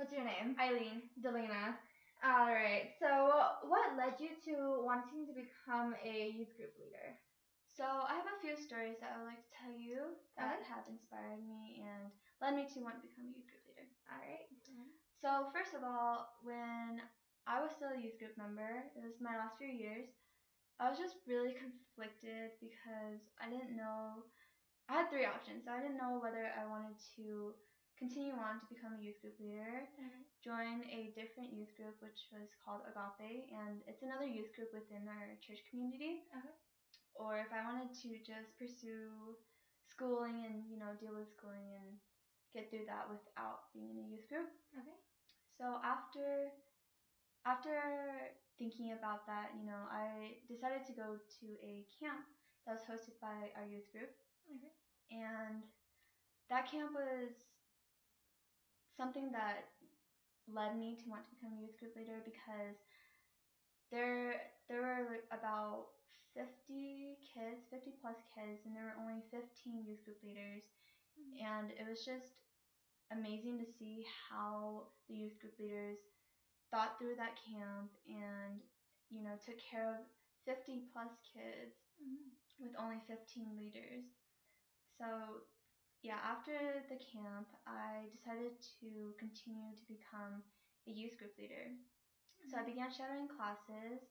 What's your name? Eileen. Delina. Alright, so what led you to wanting to become a youth group leader? So I have a few stories that I would like to tell you that have inspired me and led me to want to become a youth group leader. Alright. So first of all, when I was still a youth group member, it was my last few years, I was just really conflicted because I didn't know, I had three options. So I didn't know whether I wanted to continue on to become a youth group leader, join a different youth group which was called Agape, and it's another youth group within our church community, or if I wanted to just pursue schooling and deal with schooling and get through that without being in a youth group. So after thinking about that, I decided to go to a camp that was hosted by our youth group. And that camp was something that led me to want to become a youth group leader because there were about 50 kids, 50 plus kids, and there were only 15 youth group leaders. And it was just amazing to see how the youth group leaders thought through that camp and took care of 50 plus kids with only 15 leaders. So yeah, after the camp, I decided to continue to become a youth group leader. So I began shadowing classes.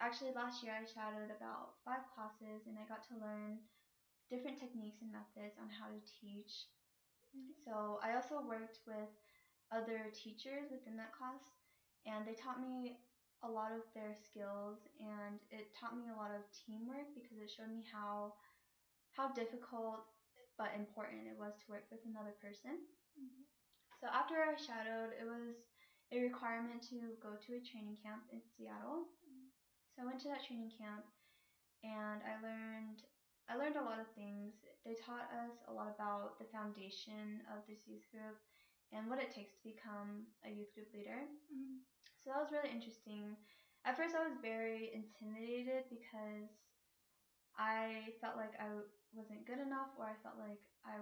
Actually, last year I shadowed about 5 classes, and I got to learn different techniques and methods on how to teach. So I also worked with other teachers within that class, and they taught me a lot of their skills, and it taught me a lot of teamwork because it showed me how difficult but important it was to work with another person. So after I shadowed, it was a requirement to go to a training camp in Seattle. So I went to that training camp, and I learned a lot of things. They taught us a lot about the foundation of this youth group and what it takes to become a youth group leader. So that was really interesting. At first I was very intimidated because I felt like I wasn't good enough, or I felt like I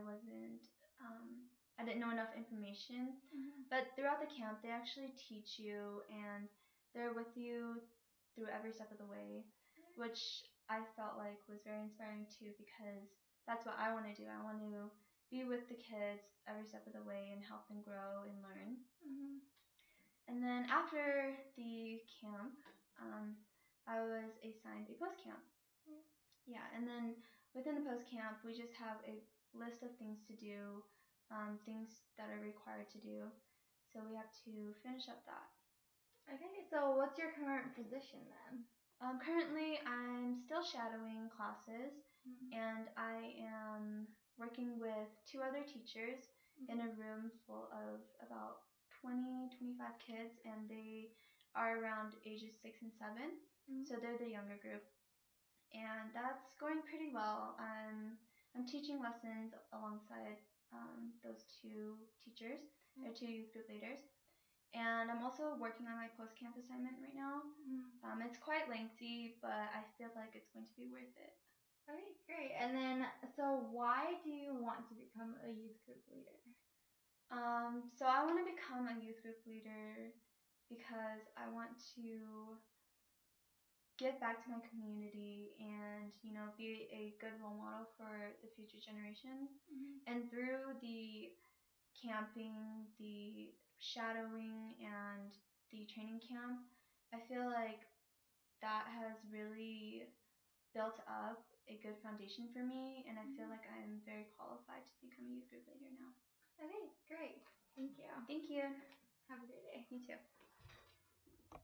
didn't know enough information. But throughout the camp, they actually teach you, and they're with you through every step of the way, which I felt like was very inspiring too, because that's what I want to do. I want to be with the kids every step of the way and help them grow and learn. And then after the camp, I was assigned a post camp. Yeah, and then within the post camp, we just have a list of things to do, things that are required to do. So we have to finish up that. Okay, so what's your current position then? Currently, I'm still shadowing classes, and I am working with 2 other teachers in a room full of about 20-25 kids, and they are around ages 6 and 7, so they're the younger group. And that's going pretty well. I'm teaching lessons alongside those 2 teachers, or 2 youth group leaders. And I'm also working on my post-camp assignment right now. It's quite lengthy, but I feel like it's going to be worth it. Okay, great. And then, so why do you want to become a youth group leader? So I want to become a youth group leader because I want to give back to my community and, be a good role model for the future generations. And through the camping, the shadowing, and the training camp, I feel like that has really built up a good foundation for me, and I feel like I'm very qualified to become a youth group leader now. Okay, great. Thank you. Thank you. Have a great day. You too.